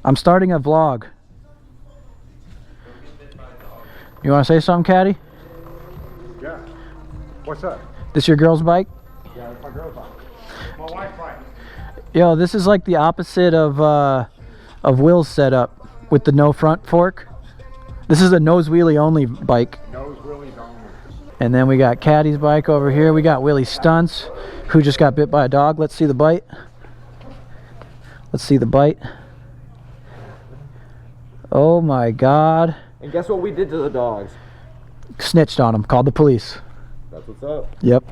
I'm starting a vlog. You want to say something, Caddy? Yeah. What's up? This your girl's bike? Yeah, that's my girl's bike. My wife's bike. Yo, this is like the opposite of Will's setup with the no front fork. This is a nose wheelie only bike. Nose wheelies only. And then we got Caddy's bike over here. We got Willie's Stunts, who just got bit by a dog. Let's see the bite. Let's see the bite. Oh my God. And guess what we did to the dogs? Snitched on him. Called the police. That's what's up. Yep.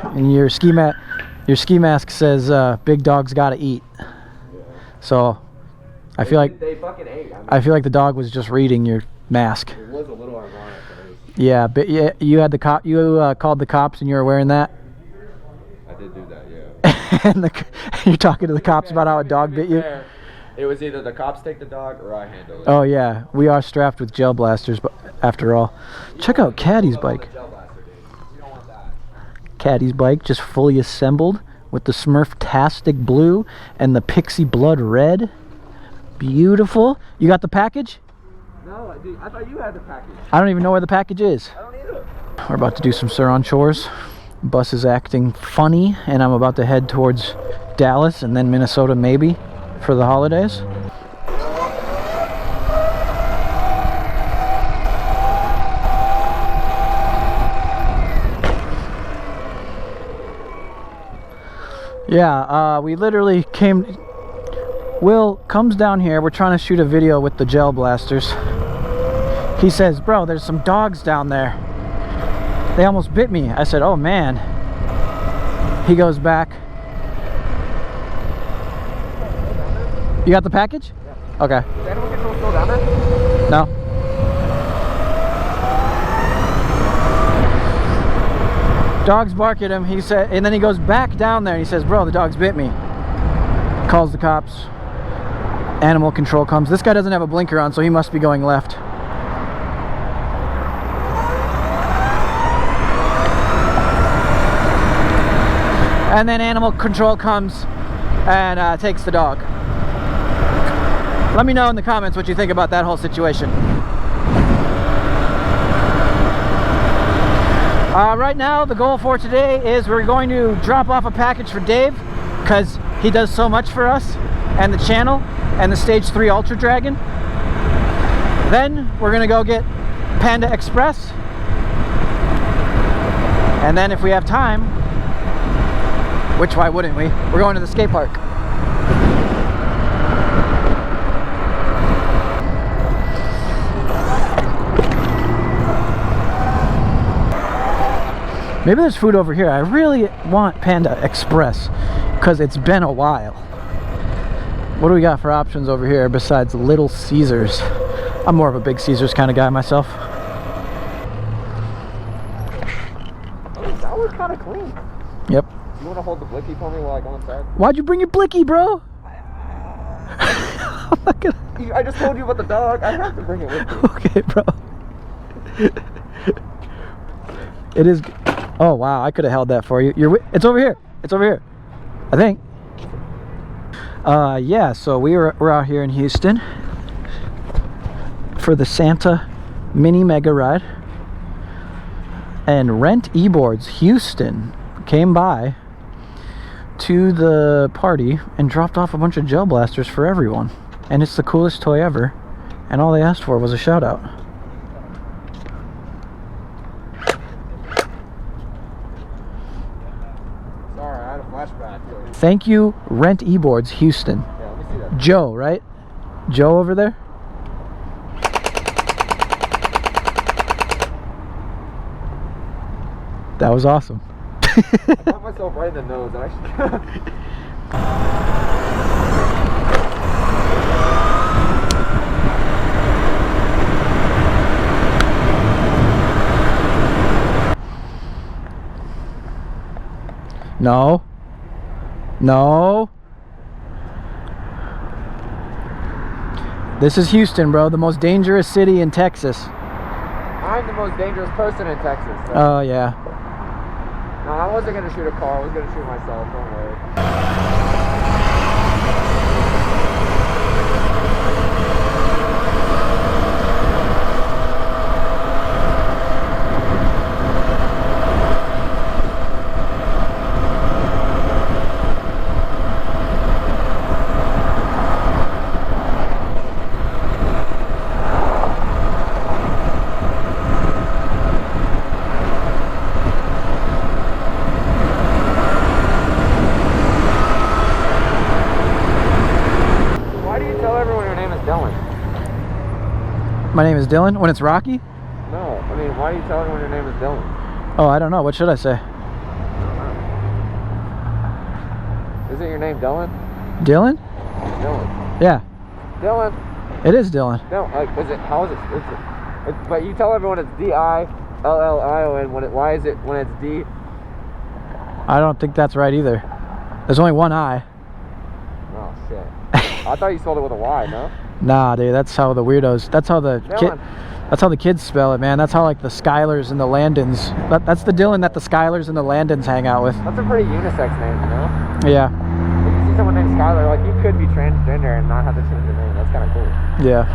And your ski mask says big dogs gotta eat. Yeah. So I feel like they fucking ate. I feel like the dog was just reading your mask. It was a little ironic. Yeah, but yeah, you had the cop. You called the cops and you were wearing that. I did do that, yeah. And you're talking to the cops about how a dog bit you. It was either the cops take the dog or I handle it. Oh yeah, we are strapped with gel blasters, but after all, check out Caddy's bike. Caddy's bike just fully assembled with the Smurf-tastic blue and the Pixie Blood red. Beautiful. You got the package? No, dude, I thought you had the package. I don't even know where the package is. I don't either. We're about to do some Sur-Rons chores. Bus is acting funny, and I'm about to head towards Dallas and then Minnesota maybe for the holidays. Yeah, we literally came. Will comes down here. We're trying to shoot a video with the gel blasters. He says, bro, there's some dogs down there. They almost bit me. I said, oh man. He goes back. You got the package? Yeah. Okay. Does anyone get to go down there? No. Dogs bark at him. He said, and then he goes back down there and he says, bro, the dogs bit me. Calls the cops. Animal control comes. This guy doesn't have a blinker on, so he must be going left. And then animal control comes and takes the dog. Let me know in the comments what you think about that whole situation. Right now, the goal for today is we're going to drop off a package for Dave because he does so much for us and the channel and the Stage 3 Ultra Dragon. Then we're going to go get Panda Express. And then if we have time, which why wouldn't we? We're going to the skate park. Maybe there's food over here. I really want Panda Express because it's been a while. What do we got for options over here besides Little Caesars? I'm more of a Big Caesars kind of guy myself. Oh, that was kind of clean. Yep. You want to hold the blicky for me while I go inside? Why'd you bring your blicky, bro? I'm not gonna... I just told you about the dog. I have to bring it with me. Okay, bro. It is... Oh, wow. I could have held that for you. It's over here. It's over here. I think. Yeah, so we're out here in Houston for the Santa Mini Mega Ride. And Rent eBoards Houston came by to the party and dropped off a bunch of gel blasters for everyone. And it's the coolest toy ever. And all they asked for was a shout out. Sorry, I had a flashback. Thank you, Rent eBoards Houston. Yeah, let me see that. Joe, right? Joe over there? That was awesome. I got myself right in the nose. No. No. This is Houston, bro. The most dangerous city in Texas. I'm the most dangerous person in Texas. So. Oh, yeah. No, I wasn't going to shoot a car. I was going to shoot myself. Don't worry. My name is Dylan. When it's Rocky? No, I mean, why are you telling when your name is Dylan? Oh, I don't know. What should I say? Isn't your name Dylan? Dylan? Dylan. Yeah. Dylan. It is Dylan. No, like, is it? How is it? But you tell everyone it's D-I-L-L-I-O-N. Why is it when it's D? I don't think that's right either. There's only one I. Oh shit. I thought you spelled it with a Y, no? Nah, dude. That's how the weirdos. That's how the That's how the kids spell it, man. That's how like the Skylers and the Landons. That's the Dylan that the Skylers and the Landons hang out with. That's a pretty unisex name, you know? Yeah. If you see someone named Skylar, like you could be transgender and not have to change your name. That's kind of cool. Yeah.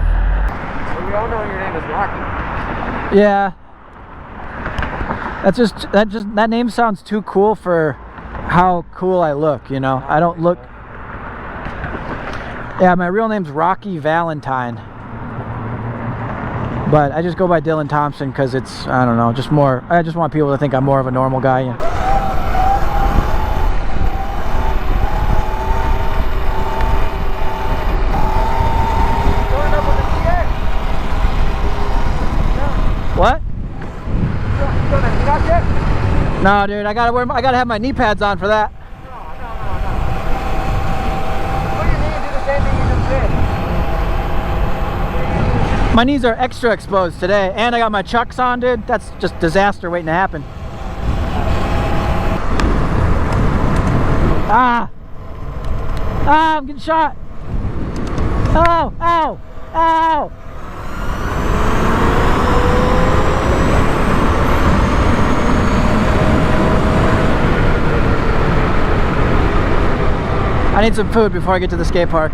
So we all know your name is Rocky. Yeah. That name sounds too cool for how cool I look, you know. I don't look. Yeah, my real name's Rocky Valentine. But I just go by Dylan Thompson because it's, I don't know, just more, I just want people to think I'm more of a normal guy. You know? What? No, dude, I gotta have my knee pads on for that. My knees are extra exposed today, and I got my Chucks on, dude. That's just disaster waiting to happen. Ah! Ah, I'm getting shot! Ow! Ow! Ow! I need some food before I get to the skate park.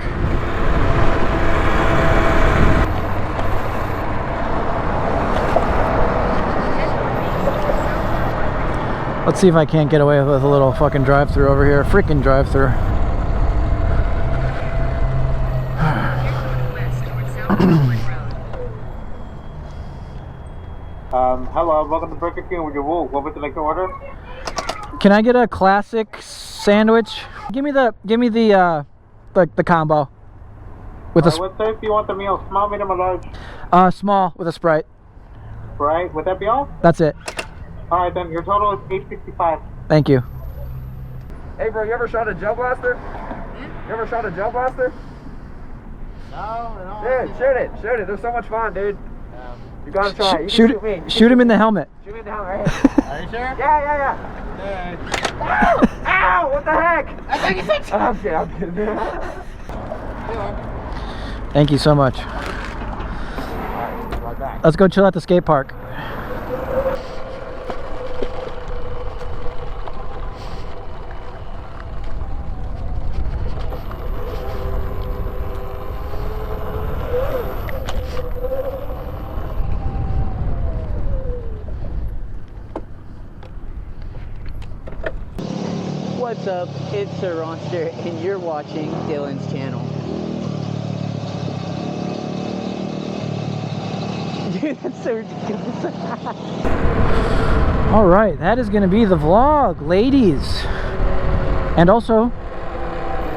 Let's see if I can't get away with a little fucking drive-thru over here. Freaking drive-thru. Hello, welcome to Burger King with your Woo. What would you like to order? Can I get a classic sandwich? Give me the combo. With a what size do you want the meal? Small, medium, or large? Small with a Sprite. Right, would that be all? That's it. Alright then, your total is $8.65. Thank you. Hey bro, you ever shot a gel blaster? You ever shot a gel blaster? No. Dude, shoot it. They're so much fun, dude. You gotta try it. Shoot me. Shoot him in the helmet. Shoot me in the helmet right here. Are you sure? Yeah. Ow! Ow! What the heck? I think it's it. I'm kidding. Thank you so much. Let's go chill at the skate park. What's up? It's Sur-Rons and you're watching Dylan's channel. Dude, that's so ridiculous. Alright, that is going to be the vlog, ladies. And also,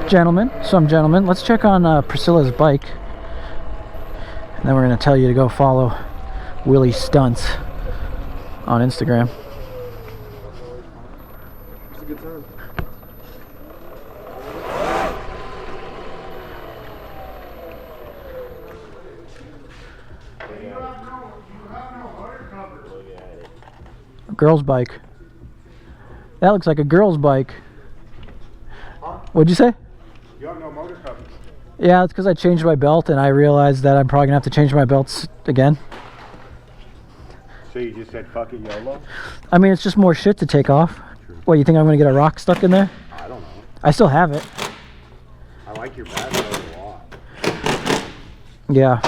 gentlemen, let's check on Priscilla's bike. And then we're going to tell you to go follow Willie Stunts on Instagram. It's a good time. Girl's bike. That looks like a girl's bike. Huh? What'd you say? You have no motor covers. Yeah, it's because I changed my belt and I realized that I'm probably gonna have to change my belts again. So you just said fuck it, YOLO? I mean, it's just more shit to take off. True. What, you think I'm gonna get a rock stuck in there? I don't know. I still have it. I like your background a lot. Yeah.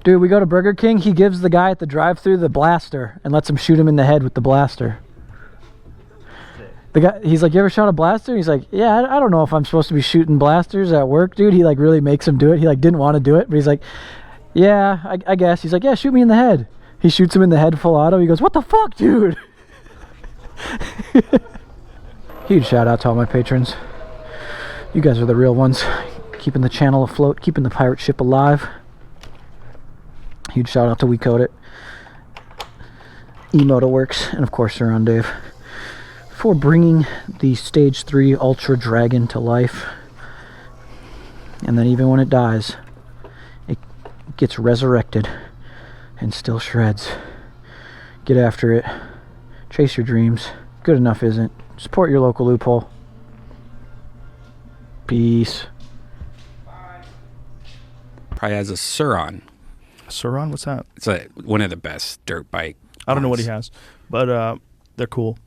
Dude, we go to Burger King, he gives the guy at the drive-thru the blaster and lets him shoot him in the head with the blaster. The guy, he's like, you ever shot a blaster? He's like, yeah, I don't know if I'm supposed to be shooting blasters at work, dude. He like really makes him do it. He like didn't want to do it, but he's like, yeah, I guess. He's like, yeah, shoot me in the head. He shoots him in the head full auto. He goes, what the fuck, dude? Huge shout out to all my patrons. You guys are the real ones. Keeping the channel afloat, keeping the pirate ship alive. Huge shout out to We Code It, Emotoworks, and of course Sur-Ron Dave for bringing the Stage 3 Ultra Dragon to life. And then even when it dies, it gets resurrected and still shreds. Get after it. Chase your dreams. Good enough isn't. Support your local loophole. Peace. Probably has a Sur-Ron. Sur-Ron, what's that? It's one of the best dirt bike. I don't know what he ones. has, but they're cool.